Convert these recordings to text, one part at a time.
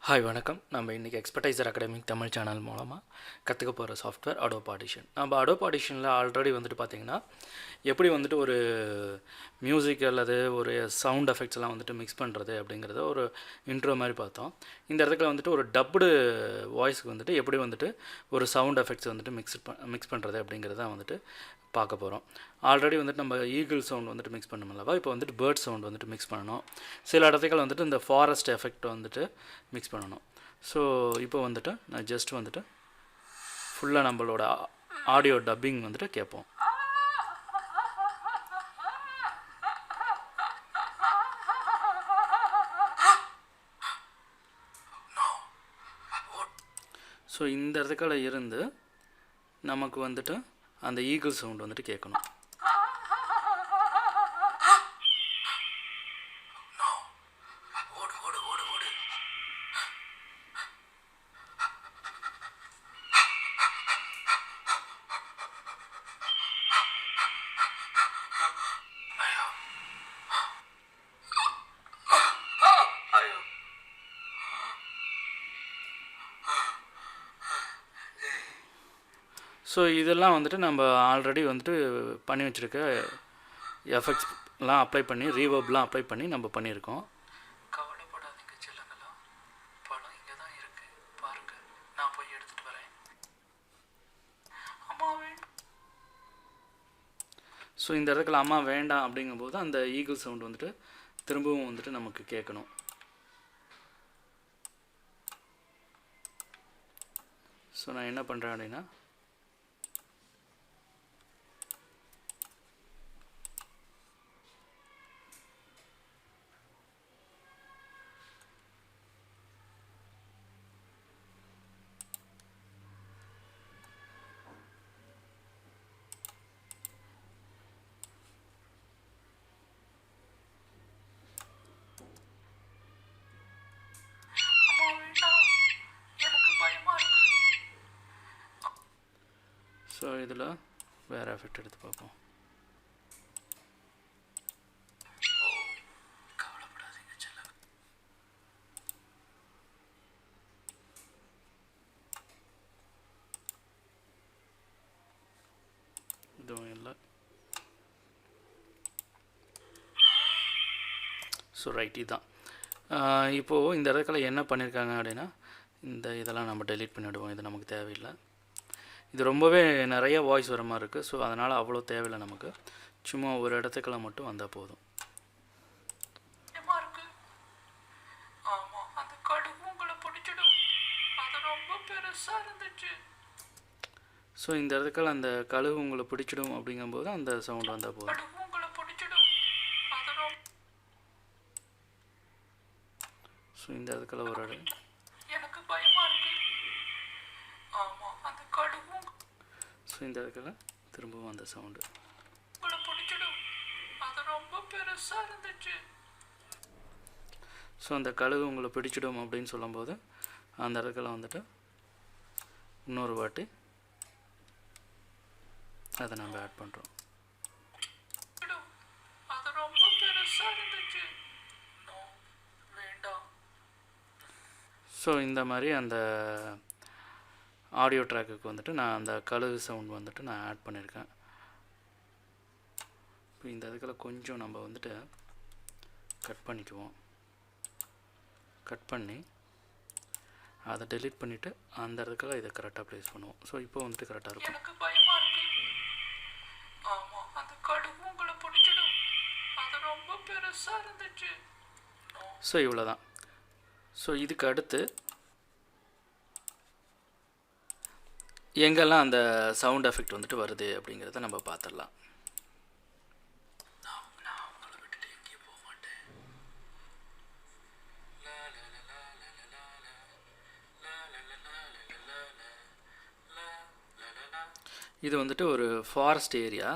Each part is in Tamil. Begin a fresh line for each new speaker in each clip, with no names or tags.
ஹாய் வணக்கம். நம்ம இன்றைக்கி எக்ஸ்பர்டைசர் அகாடமி தமிழ் சேனல் மூலமாக கற்றுக்க போகிற சாஃப்ட்வேர் Adobe Audition. நம்ம Adobe Auditionல ஆல்ரெடி வந்துட்டு பார்த்திங்கன்னா எப்படி வந்துட்டு ஒரு மியூசிக் அல்லது ஒரு சவுண்ட் எஃபெக்ட்ஸ்லாம் வந்துட்டு மிக்ஸ் பண்ணுறது அப்படிங்கிறத ஒரு இன்ட்ரோ மாதிரி பார்த்தோம். இந்த இடத்துல வந்துட்டு ஒரு டப்புடு வாய்ஸ்க்கு வந்துட்டு எப்படி வந்துட்டு ஒரு சவுண்ட் எஃபெக்ட்ஸ் வந்துட்டு மிக்ஸ் பண்ணுறது அப்படிங்கிறத வந்துட்டு பார்க்க போகிறோம். ஆல்ரெடி வந்துட்டு நம்ம ஈகிள் சவுண்ட் வந்துட்டு மிக்ஸ் பண்ணோம்லவா, இப்போ வந்துட்டு பேர்ட் சவுண்ட் வந்துட்டு மிக்ஸ் பண்ணணும். சில இடத்துக்கள் வந்துட்டு இந்த ஃபாரஸ்ட் எஃபெக்ட் வந்துட்டு மிக்ஸ் பண்ணணும். ஸோ இப்போ வந்துட்டு நான் ஜஸ்ட் வந்துட்டு ஃபுல்லாக நம்மளோட ஆடியோ டப்பிங் வந்துட்டு கேட்போம். ஸோ இந்த இடத்துக்கள இருந்து நமக்கு வந்துட்டு அந்த ஈகிள் சவுண்ட் வந்துட்டு கேட்கணும். ஸோ இதெல்லாம் வந்துட்டு நம்ம ஆல்ரெடி வந்துட்டு பண்ணி வச்சுருக்க எஃபெக்ட்ஸ்லாம் அப்ளை பண்ணி ரீவர்ப்லாம் அப்ளை பண்ணி நம்ம பண்ணியிருக்கோம்.
கவலைப்படாதீங்க செல்லங்களா, படம் இங்கே தான் இருக்கு, பாருங்க, நான் போய் எடுத்துட்டு வரேன். அம்மா வேண்டாம்.
ஸோ இந்த இடத்துல அம்மா வேண்டாம் அப்படிங்கும்போது அந்த ஈகிள் சவுண்ட் வந்துட்டு திரும்பவும் வந்துட்டு நமக்கு கேட்கணும். ஸோ நான் என்ன பண்ணுறேன் அப்படின்னா ஸோ இதில் வேறு எஃபெக்ட் எடுத்து பார்ப்போம். இதுவும் இல்லை. ஸோ ரைட், இதுதான். இப்போது இந்த இடத்துல என்ன பண்ணியிருக்காங்க அப்படின்னா இதெல்லாம் நம்ம டெலீட் பண்ணிவிடுவோம். இது நமக்கு தேவையில்லை. இது ரொம்பவே நிறைய வாய்ஸ் வர மாதிரி இருக்குது. ஸோ அதனால் அவ்வளோ தேவையில்லை நமக்கு. சும்மா ஒரு இடத்துக்கெல்லாம் மட்டும் வந்தால் போதும். ஸோ இந்த இடத்துக்கள் அந்த கழுகு உங்களை பிடிச்சிடும் அப்படிங்கும்போது அந்த சவுண்ட் வந்தால் போதும். ஸோ இந்த இடத்துல ஒரு ஸோ இந்த இடத்துல திரும்பவும் அந்த சவுண்டு. ஸோ அந்த கழுகு உங்களை பிடிச்சிடும் அப்படின்னு சொல்லும்போது அந்த இடத்துல வந்துட்டு இன்னொரு வாட்டி அதை நம்ம ஆட் பண்ணுறோம். ஸோ இந்த மாதிரி அந்த ஆடியோ ட்ராக்குக்கு வந்துட்டு நான் அந்த கழுகு சவுண்ட் வந்துட்டு நான் ஆட் பண்ணியிருக்கேன். இப்போ இந்த இடத்துல கொஞ்சம் நம்ம வந்துட்டு கட் பண்ணிக்குவோம். கட் பண்ணி அதை டெலீட் பண்ணிவிட்டு அந்த இடத்துல இதை கரெக்டாக ப்ளேஸ் பண்ணுவோம். ஸோ இப்போ வந்துட்டு கரெக்டாக இருக்கும். ஸோ இவ்வளோ தான். ஸோ இதுக்கு அடுத்து எங்கெல்லாம் அந்த சவுண்ட் எஃபெக்ட் வந்துட்டு வருது அப்படிங்கிறத நம்ம பார்த்துடலாம். இது வந்துட்டு ஒரு ஃபாரஸ்ட் ஏரியா.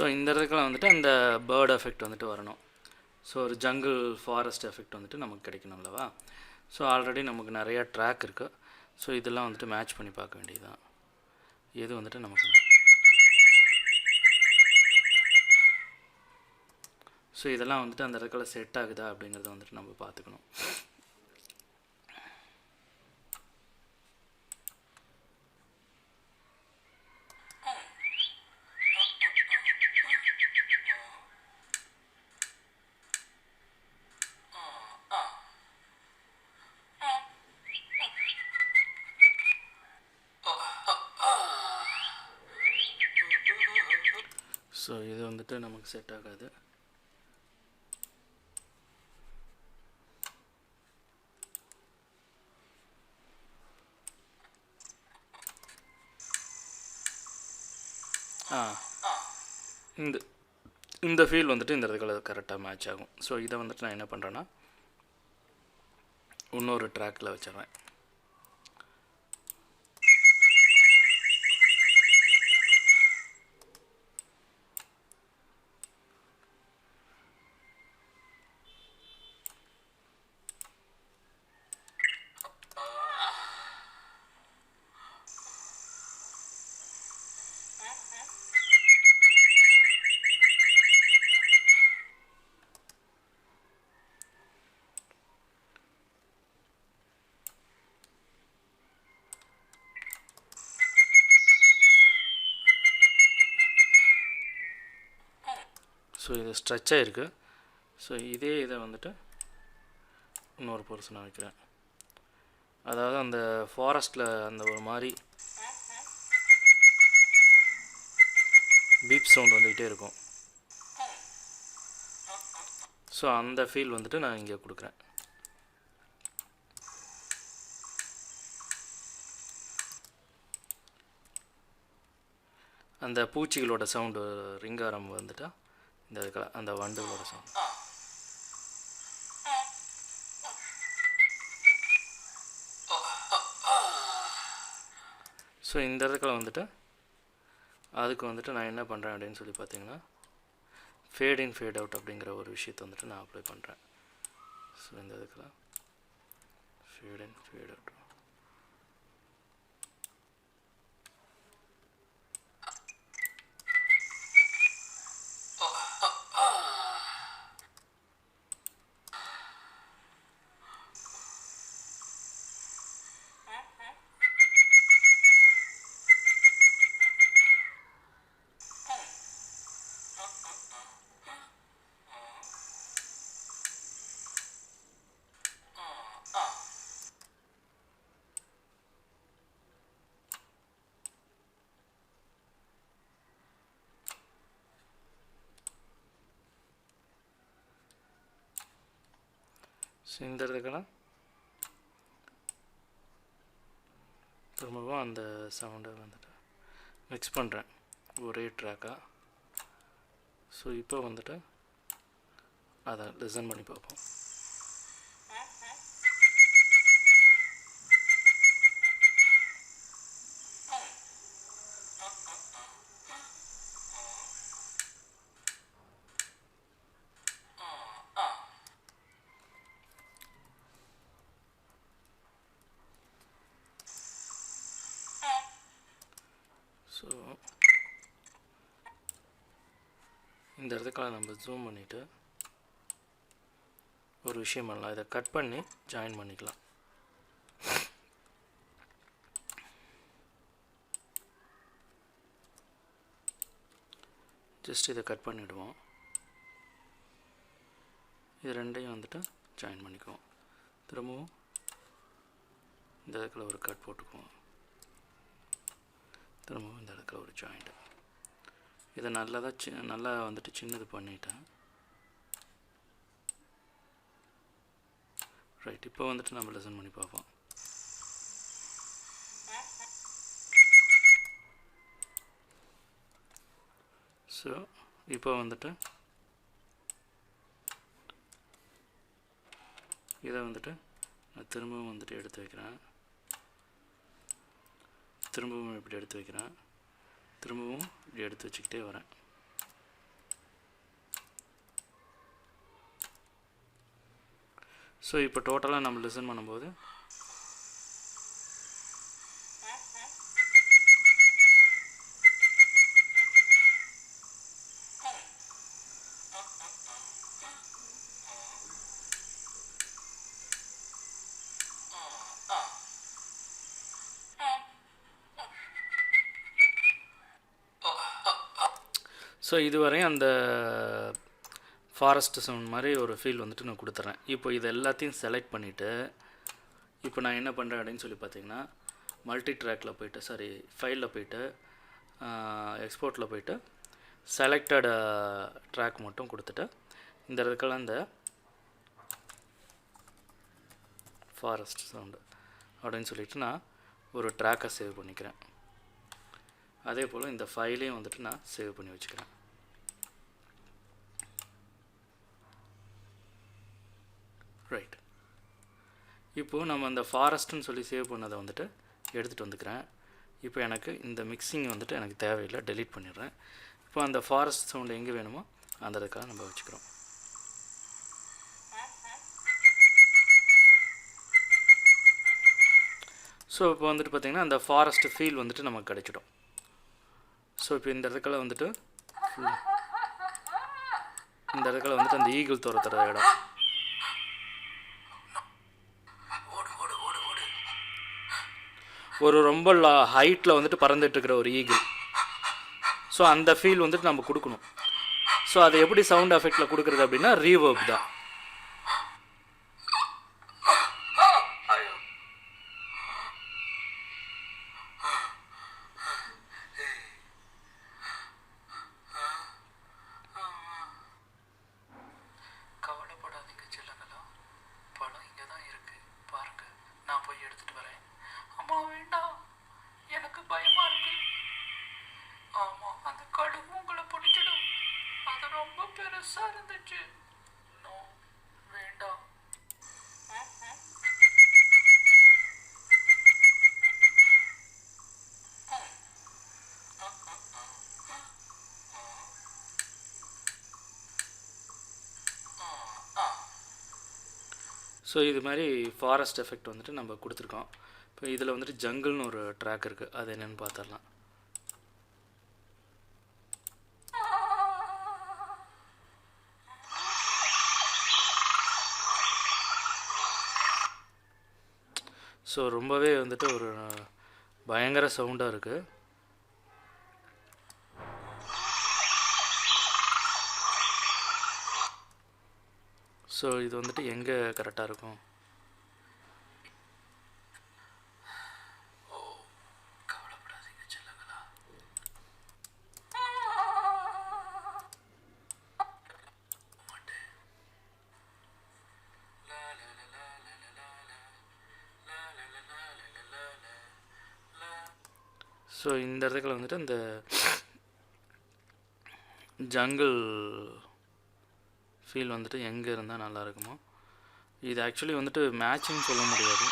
ஸோ இந்த இடத்துல வந்துட்டு அந்த பேர்ட் எஃபெக்ட் வந்துட்டு வரணும். ஸோ ஒரு ஜங்கிள் ஃபாரஸ்ட் எஃபெக்ட் வந்துட்டு நமக்கு கிடைக்கணும் அல்லவா. ஸோ ஆல்ரெடி நமக்கு நிறையா ட்ராக் இருக்குது. ஸோ இதெல்லாம் வந்துட்டு மேட்ச் பண்ணி பார்க்க வேண்டியதுதான். எது வந்துட்டு நமக்கு ஸோ இதெல்லாம் வந்துட்டு அந்த இடத்துல செட் ஆகுதா அப்படிங்கிறத வந்துட்டு நம்ம பார்த்துக்கணும். ஸோ இது வந்துட்டு நமக்கு செட் ஆகாது. இந்த இந்த ஃபீல் வந்துட்டு இந்த இடத்துல கரெக்டாக மேட்ச் ஆகும். ஸோ இதை வந்துட்டு நான் என்ன பண்ணுறேன்னா இன்னொரு ட்ராக்கில் வச்சிடுறேன். ஸோ இது ஸ்ட்ரெச் ஆகிருக்கு. ஸோ இதே இதை வந்துட்டு இன்னொரு பொருசனாக வைக்கிறேன். அதாவது அந்த ஃபாரஸ்ட்டில் அந்த ஒரு மாதிரி பீப் சவுண்ட் வந்துக்கிட்டே இருக்கும். ஸோ அந்த ஃபீல் வந்துட்டு நான் இங்கே கொடுக்குறேன். அந்த பூச்சிகளோட சவுண்டு ரிங்காரம் வந்துட்டா இந்த இதுக்கெல்லாம் அந்த வண்டுகளோட சவுண்ட். ஸோ இந்த இடத்துல வந்துட்டு அதுக்கு வந்துட்டு நான் என்ன பண்ணுறேன் அப்படின்னு சொல்லி பார்த்தீங்கன்னா ஃபேட் இன் ஃபேட் அவுட் அப்படிங்கிற ஒரு விஷயத்தை வந்துட்டு நான் அப்ளை பண்ணுறேன். ஸோ இந்த இதுக்குள்ள ஃபேட் இன் ஃபேட் அவுட். ஸோ இந்த இடத்துக்கெல்லாம் திரும்பவும் அந்த சவுண்டை வந்துட்டு மிக்ஸ் பண்ணுறேன் ஒரே ட்ராக்காக. ஸோ இப்போ வந்துட்டு அதை லிசன் பண்ணி பார்ப்போம். ஸோ இந்த இடத்துக்காக நம்ம ஜூம் பண்ணிவிட்டு ஒரு விஷயம் பண்ணலாம். இதை கட் பண்ணி ஜாயின் பண்ணிக்கலாம். ஜஸ்ட் இதை கட் பண்ணிவிடுவோம். இது ரெண்டையும் வந்துட்டு ஜாயின் பண்ணிக்குவோம். திரும்பவும் இந்த இடத்துல ஒரு கட் போட்டுக்குவோம். திரும்பவும் இந்த இடத்துல ஒரு ஜாயிண்ட். இதை நல்லா வந்துட்டு சின்னது பண்ணிட்டேன். ரைட், இப்போ வந்துட்டு நம்ம லிசன் பண்ணி பார்ப்போம். ஸோ இப்போ வந்துட்டு இதை வந்துட்டு நான் திரும்பவும் வந்துட்டு எடுத்து வைக்கிறேன். திரும்பவும் இப்படி எடுத்து வைக்கிறேன். திரும்பவும் இப்படி எடுத்து வச்சுக்கிட்டே வரேன். ஸோ இப்போ டோட்டலாக நம்ம லிசன் பண்ணும்போது ஸோ இதுவரையும் அந்த ஃபாரஸ்ட் சவுண்ட் மாதிரி ஒரு ஃபீல் வந்துட்டு நான் கொடுத்துட்றேன். இப்போ இது எல்லாத்தையும் செலக்ட் பண்ணிவிட்டு இப்போ நான் என்ன பண்ணுறேன் அப்படின்னு சொல்லி பார்த்தீங்கன்னா, மல்டி ட்ராக்கில் போய்ட்டு ஃபைலில் போய்ட்டு எக்ஸ்போர்ட்டில் போய்ட்டு செலக்டட் ட்ராக் மட்டும் கொடுத்துட்டு இந்த இடத்துல இந்த ஃபாரஸ்ட் சவுண்டு அப்படின்னு சொல்லிவிட்டு நான் ஒரு ட்ராக்கை சேவ் பண்ணிக்கிறேன். அதே போல் இந்த ஃபைலையும் வந்துட்டு நான் சேவ் பண்ணி வச்சுக்கிறேன். ரைட். இப்போது நம்ம அந்த ஃபாரஸ்ட்டுன்னு சொல்லி சேவ் பண்ணதை வந்துட்டு எடுத்துகிட்டு வந்துக்கிறேன். இப்போ எனக்கு இந்த மிக்சிங் வந்துட்டு எனக்கு தேவையில்லை, டெலீட் பண்ணிடுறேன். இப்போ அந்த ஃபாரஸ்ட் சவுண்டு எங்கே வேணுமோ அந்த இடத்துக்காக நம்ம வச்சுக்கிறோம். ஸோ இப்போ வந்துட்டு பார்த்திங்கன்னா அந்த ஃபாரஸ்ட் ஃபீல் வந்துட்டு நமக்கு கிடைச்சிடும். ஸோ இப்போ இந்த இடத்துல வந்துட்டு அந்த ஈகிள் துரத்துற இடம், ஒரு ரொம்ப ஹைட்டில் வந்துட்டு பறந்துட்டுருக்கிற ஒரு ஈகிள். ஸோ அந்த ஃபீல் வந்துட்டு நம்ம கொடுக்கணும். ஸோ அதை எப்படி சவுண்ட் எஃபெக்டில் கொடுக்குறது அப்படின்னா ரீவர்ப் தான்.
கவலைப்படாதீங்க செல்லங்களா, பணம் இங்கே தான் இருக்கு, பாருங்க, நான் போய் எடுத்துட்டு வரேன். அம்மா வேண்டாம், எனக்கு பயமா இருக்கு. ஆமா, அந்த கடுகு உங்களை பிடிச்சிடும், அது ரொம்ப பெருசா இருந்துச்சு. நோ, வேண்டாம்.
ஸோ இது மாதிரி ஃபாரஸ்ட் எஃபெக்ட் வந்துட்டு நம்ம கொடுத்துருக்கோம். இப்போ இதில் வந்துட்டு ஜங்கிள்னு ஒரு ட்ராக் இருக்குது, அது என்னென்னு பார்த்துடலாம். ஸோ ரொம்பவே வந்துட்டு ஒரு பயங்கர சவுண்டாக இருக்குது. ஸோ இது வந்துட்டு எங்கே கரெக்டாக இருக்கும்?
கவலைப்படாதீங்க செல்லங்களா.
ஸோ இந்த இடத்துல வந்துட்டு அந்த ஜங்கிள் ஃபீல் வந்துட்டு எங்கே இருந்தால் நல்லா இருக்குமோ. இது ஆக்சுவலி வந்துட்டு மேட்சிங் சொல்ல முடியாது.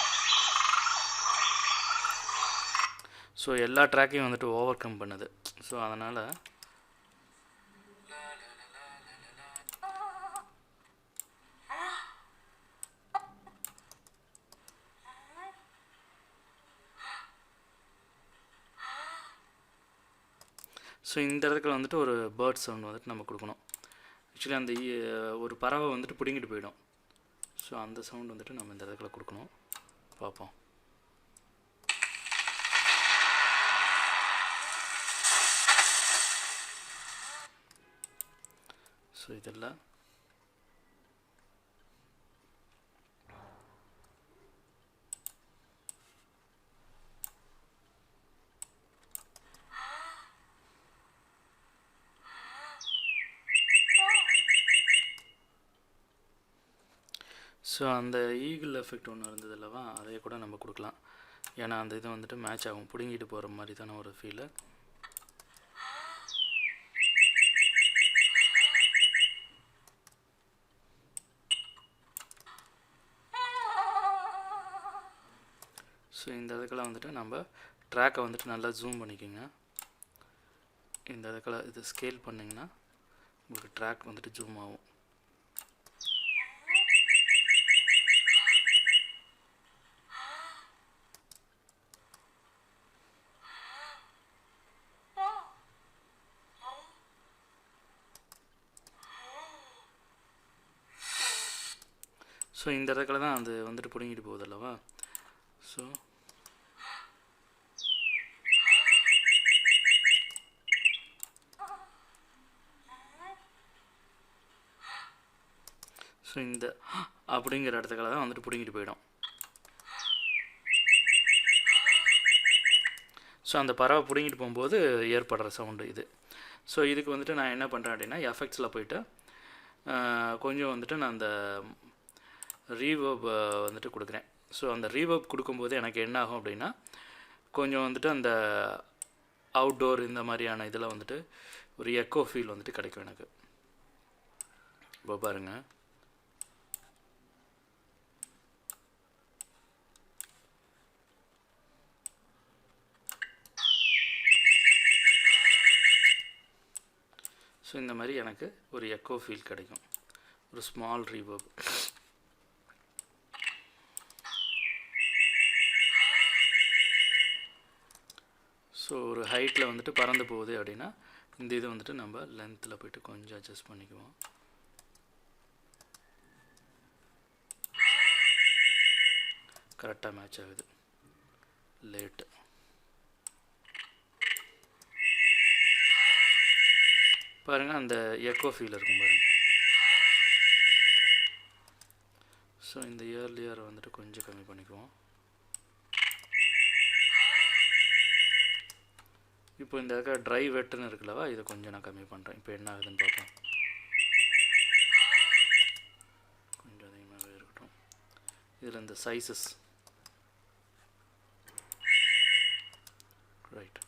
ஸோ எல்லா ட்ராக்கையும் வந்துட்டு ஓவர் கம் பண்ணுது. ஸோ அதனால் இந்த இடத்துல வந்துட்டு ஒரு பேர்ட் சவுண்ட் வந்துட்டு நம்ம கொடுக்கணும். ஆக்சுவலி அந்த ஒரு பறவை வந்துட்டு பிடுங்கிட்டு போயிடும். ஸோ அந்த சவுண்ட் வந்துட்டு நம்ம இந்த இடத்துல கொடுக்கணும். பார்ப்போம். ஸோ இதெல்லாம் ஸோ அந்த ஈகிள் எஃபெக்ட் ஒன்று இருந்தது அல்லவா, அதை கூட நம்ம கொடுக்கலாம். ஏன்னா அந்த இது வந்துட்டு மேட்ச் ஆகும், பிடுங்கிட்டு போகிற மாதிரி தானே ஒரு ஃபீலு. ஸோ இந்த இடத்துல வந்துட்டு நம்ம ட்ராக்கை வந்துட்டு நல்லா ஜூம் பண்ணிக்கோங்க. இந்த இடத்துல இது ஸ்கேல் பண்ணிங்கன்னா உங்களுக்கு ட்ராக் வந்துட்டு ஜூம் ஆகும். ஸோ இந்த இடத்துல தான் அது வந்துட்டு பிடுங்கிட்டு போகுது அல்லவா. ஸோ இந்த அப்படிங்கிற இடத்துல தான் வந்துட்டு பிடுங்கிட்டு போயிடும். ஸோ அந்த பறவை பிடுங்கிட்டு போகும்போது ஏற்படுற சவுண்டு இது. ஸோ இதுக்கு வந்துட்டு நான் என்ன பண்ணுறேன் அப்படின்னா, எஃபெக்ட்ஸில் போயிட்டு கொஞ்சம் வந்துட்டு நான் அந்த ரீவர்ப் வந்துட்டு கொடுக்குறேன். ஸோ அந்த ரீவர்ப் கொடுக்கும்போது எனக்கு என்ன ஆகும் அப்படின்னா, கொஞ்சம் வந்துட்டு அந்த அவுட்டோர் இந்த மாதிரியான இதில் வந்துட்டு ஒரு எக்கோ ஃபீல் வந்துட்டு கிடைக்கும் எனக்கு. இப்போ பாருங்கள், ஸோ இந்த மாதிரி எனக்கு ஒரு எக்கோ ஃபீல் கிடைக்கும், ஒரு ஸ்மால் ரீவர்ப். ஸோ ஒரு ஹைட்டில் வந்துட்டு பறந்து போகுது அப்படின்னா இந்த இது வந்துட்டு நம்ம லென்த்தில் போய்ட்டு கொஞ்சம் அட்ஜஸ்ட் பண்ணிக்குவோம். கரெக்டாக மேட்ச் ஆகுது. லேட்டு பாருங்கள், அந்த எக்கோ ஃபீல் இருக்கும் பாருங்கள். ஸோ இந்த இயர்லியரை வந்துட்டு கொஞ்சம் கம்மி பண்ணிக்குவோம். இப்போ இந்த ட்ரை வெட்டுன்னு இருக்குல்லவா, இதை கொஞ்சம் நான் கம்மி பண்ணுறேன். இப்போ என்ன ஆகுதுன்னு பார்ப்போம். கொஞ்சம் அதிகமாகவே இருக்கட்டும். இதில் இந்த சைஸஸ் ரைட்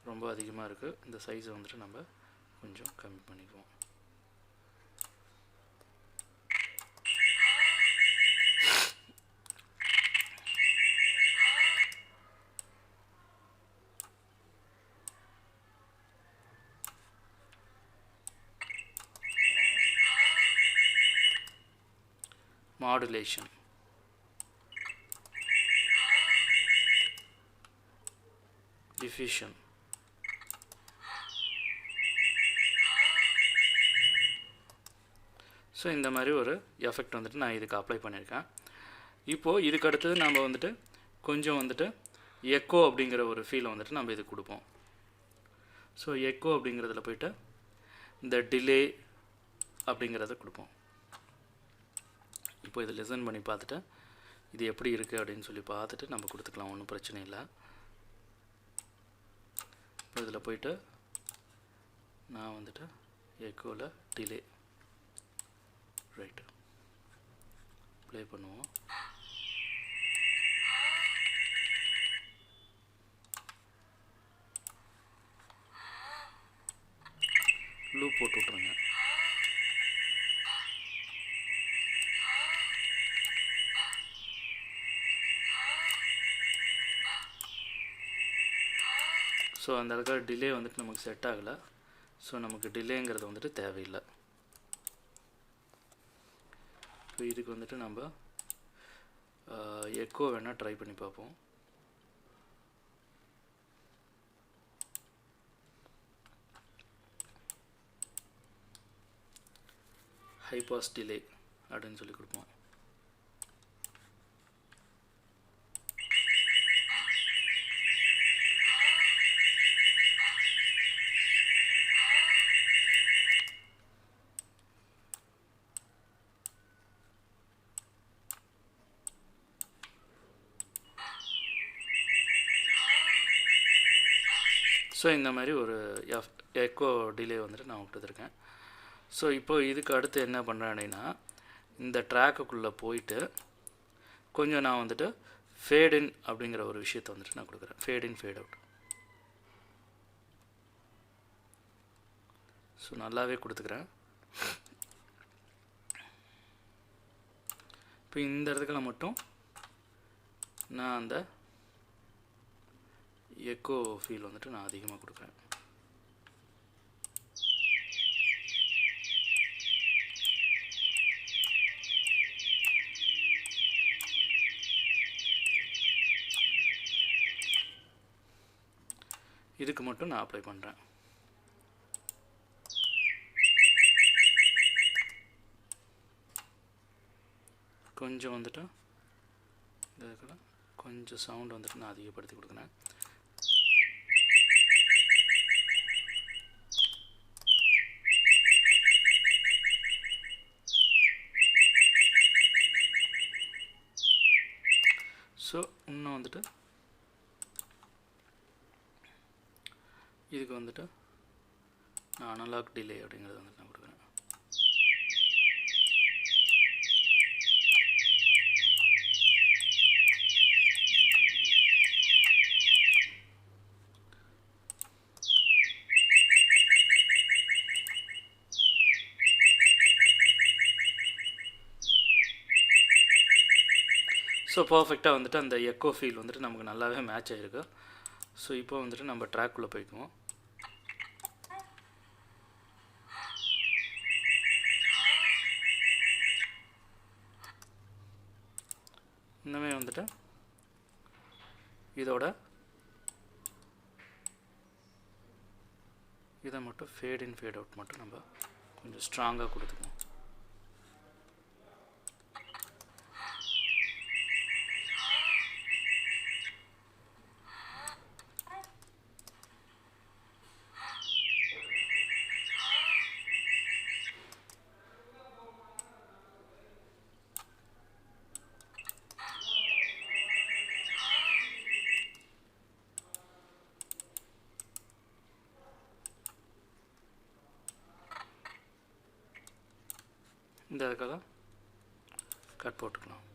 ரொம்ப அதிகமாக இருக்குது. இந்த சைஸை வந்துட்டு நம்ம கொஞ்சம் கம்மி பண்ணிக்குவோம். Modulation, diffusion, ஸோ இந்த மாதிரி ஒரு எஃபெக்ட் வந்துட்டு நான் இதுக்கு அப்ளை பண்ணியிருக்கேன். இப்போது இதுக்கு அடுத்தது நம்ம வந்துட்டு கொஞ்சம் வந்துட்டு எக்கோ அப்படிங்கிற ஒரு ஃபீலை வந்துட்டு நம்ம இதுக்கு கொடுப்போம். ஸோ எக்கோ அப்படிங்கிறதுல போய்ட்டு இந்த டிலே அப்படிங்கிறத கொடுப்போம். இப்போ இதை லிசன் பண்ணி பார்த்துட்டு இது எப்படி இருக்குது அப்படின்னு சொல்லி பார்த்துட்டு நம்ம கொடுத்துக்கலாம், ஒன்றும் பிரச்சனை இல்லை. இப்போ இதில் போய்ட்டு நான் வந்துட்டு எக்கோவில் டிலே ரைட்டு ப்ளே பண்ணுவோம். லூப் போட்டு விட்ருங்க. ஸோ அந்த இடத்துல டிலே வந்துட்டு நமக்கு செட் ஆகலை. ஸோ நமக்கு டிலேங்கிறது வந்துட்டு தேவையில்லை. ஸோ இதுக்கு வந்துட்டு நம்ம எக்கோ வேணால் ட்ரை பண்ணி பார்ப்போம். ஹை பாஸ் டிலே அப்படின்னு சொல்லி கொடுப்போம். ஸோ இந்த மாதிரி ஒரு எக்கோ டிலே வந்துட்டு நான் விட்டுருக்கேன். ஸோ இப்போது இதுக்கு அடுத்து என்ன பண்ணுறேன் அப்படின்னா, இந்த ட்ராக்குக்குள்ளே போயிட்டு கொஞ்சம் நான் வந்துட்டு ஃபேட் இன் அப்படிங்கிற ஒரு விஷயத்தை வந்துட்டு நான் கொடுக்குறேன். ஃபேட் இன் ஃபேட் அவுட். ஸோ நல்லாவே கொடுத்துக்கிறேன். இப்போ இந்த இடத்துல மட்டும் நான் அந்த எக்கோ ஃபீல் வந்துட்டு நான் அதிகமாக கொடுக்குறேன். இதுக்கு மட்டும் நான் அப்ளை பண்ணுறேன். கொஞ்சம் வந்துட்டு இதுக்கு கொஞ்சம் சவுண்ட் வந்துட்டு நான் அதிகப்படுத்தி கொடுக்குறேன். ஸோ இன்னும் வந்துட்டு இதுக்கு வந்துட்டு நான் அனலாக் டிலே அப்படிங்கிறது வந்துட்டு நான் கொடுக்குறேன். ஸோ பர்ஃபெக்டாக வந்துட்டு அந்த எக்கோ ஃபீல் வந்துட்டு நமக்கு நல்லாவே மேட்ச் ஆகிருக்கு. ஸோ இப்போ வந்துட்டு நம்ம ட்ராக்குள்ளே போய்க்குவோம். இன்னுமே வந்துட்டு இதோட இதை மட்டும் ஃபேட் இன் ஃபேட் அவுட் மட்டும் நம்ம கொஞ்சம் ஸ்ட்ராங்காக கொடுத்துக்குவோம். இந்த அதுக்காக கட் போட்டுக்கலாம்.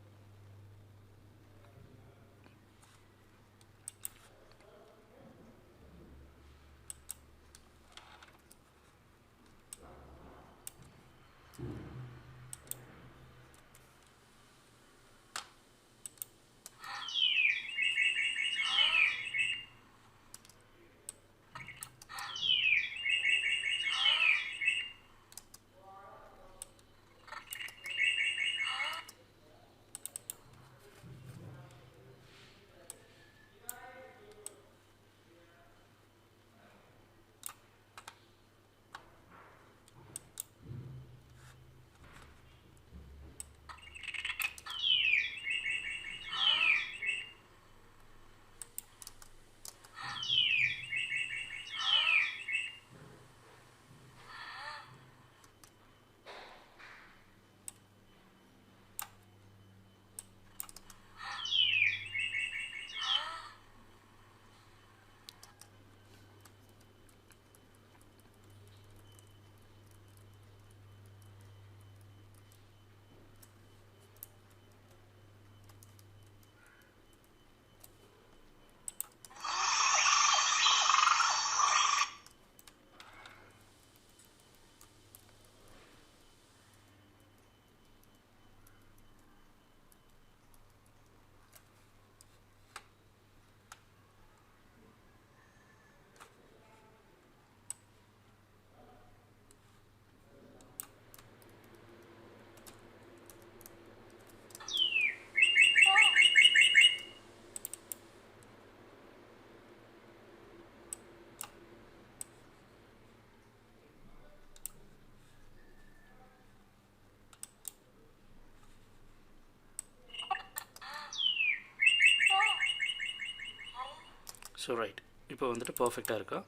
ஸோ ரைட், இப்போ வந்துட்டு பர்ஃபெக்டாக இருக்கா.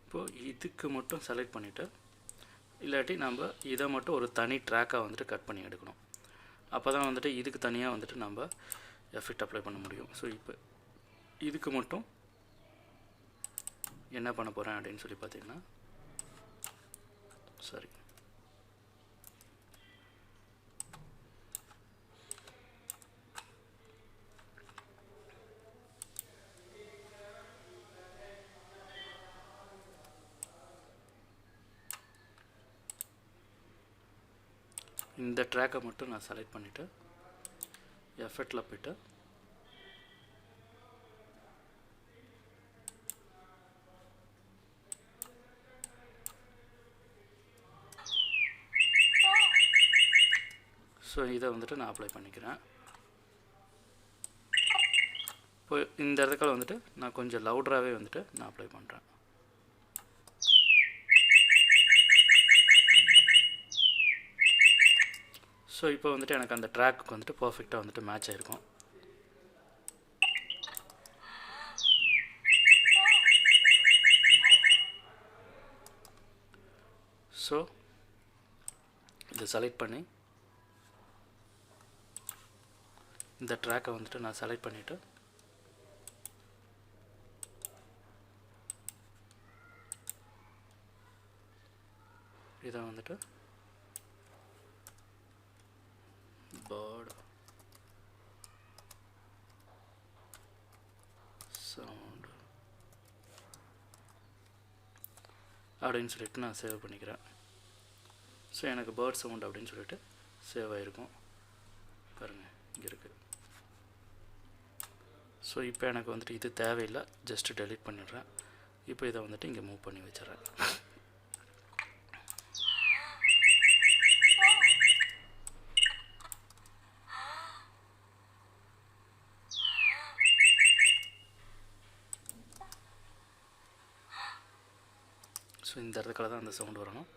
இப்போது இதுக்கு மட்டும் செலக்ட் பண்ணிவிட்டு இல்லாட்டி நம்ம இதை மட்டும் ஒரு தனி ட்ராக்காக வந்துட்டு கட் பண்ணி எடுக்கணும். அப்போ தான் வந்துட்டு இதுக்கு தனியாக வந்துட்டு நம்ம எஃபெக்ட் அப்ளை பண்ண முடியும். ஸோ இப்போ இதுக்கு மட்டும் என்ன பண்ண போகிறேன் அப்படின்னு சொல்லி பார்த்தீங்கன்னா, சரி, இந்த ட்ராக்கை மட்டும் நான் செலக்ட் பண்ணிவிட்டு எஃபெக்டில் போய்ட்டு ஸோ இதை வந்துட்டு நான் அப்ளை பண்ணிக்கிறேன். இப்போ இந்த இடத்துல வந்துட்டு நான் கொஞ்சம் லவுடராகவே வந்துட்டு நான் அப்ளை பண்ணுறேன். ஸோ இப்போ வந்துட்டு எனக்கு அந்த ட்ராக்குக்கு வந்துட்டு பர்ஃபெக்டாக வந்துட்டு மேட்ச் ஆகிருக்கும். ஸோ இதை செலக்ட் பண்ணி இந்த ட்ராக்கை வந்துட்டு நான் செலக்ட் பண்ணிவிட்டு இதை வந்துட்டு பேர்ட் சவுண்ட் அப்படின்னு சொல்லிட்டு நான் சேவ் பண்ணிக்கிறேன். ஸோ எனக்கு பேர்ட் சவுண்ட் அப்படின்னு சொல்லிட்டு சேவ் ஆகிருக்கும். பாருங்கள் இங்கே இருக்குது. ஸோ இப்போ எனக்கு வந்துட்டு இது தேவையில்லை, ஜஸ்ட்டு டெலீட் பண்ணிடுறேன். இப்போ இதை வந்துட்டு இங்கே மூவ் பண்ணி வச்சிடறேன். ஸோ இந்த இடத்துல தான் அந்த சவுண்ட் வரணும்.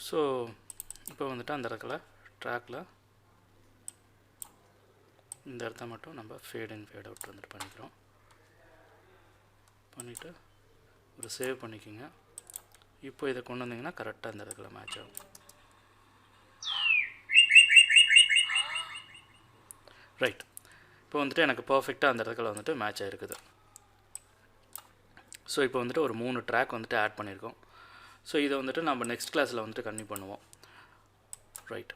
ஸோ இப்போ வந்துட்டு அந்த இடத்துல ட்ராக்கில் இந்த இடத்த மட்டும் நம்ம ஃபேட் இன் ஃபேட் அவுட் வந்துட்டு பண்ணிக்கிறோம். பண்ணிவிட்டு ஒரு சேவ் பண்ணிக்கோங்க. இப்போ இதை கொண்டு வந்தீங்கன்னா கரெக்டாக இந்த இடத்துல மேட்ச் ஆகும். ரைட், இப்போ வந்துட்டு எனக்கு பர்ஃபெக்டாக அந்த இடத்துல வந்துட்டு மேட்ச் ஆகிருக்குது. ஸோ இப்போ வந்துட்டு ஒரு 3 ட்ராக் வந்துட்டு ஆட் பண்ணியிருக்கோம். ஸோ இதை வந்துட்டு நம்ம நெக்ஸ்ட் கிளாஸில் வந்துட்டு கன்டினியூ பண்ணுவோம். ரைட்,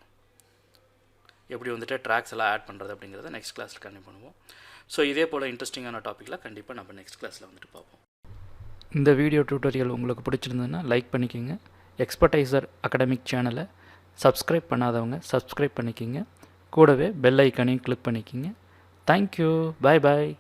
எப்படி வந்துட்டு ட்ராக்ஸ் எல்லாம் ஆட் பண்ணுறது அப்படிங்கிறத நெக்ஸ்ட் கிளாஸில் கன்டினியூ பண்ணுவோம். ஸோ இதே போல் இன்ட்ரெஸ்டிங்கான டாப்பிக்கில் கண்டிப்பாக நம்ம நெக்ஸ்ட் கிளாஸில் வந்துட்டு பார்ப்போம். இந்த வீடியோ டியூட்டோரியல் உங்களுக்கு பிடிச்சிருந்ததுன்னா லைக் பண்ணிக்கோங்க. எக்ஸ்பர்டைசர் அகாடமிக் சேனலை சப்ஸ்கிரைப் பண்ணாதவங்க சப்ஸ்கிரைப் பண்ணிக்கோங்க. கூடவே பெல் ஐக்கானையும் கிளிக் பண்ணிக்கோங்க. தேங்க்யூ, பாய் பாய்.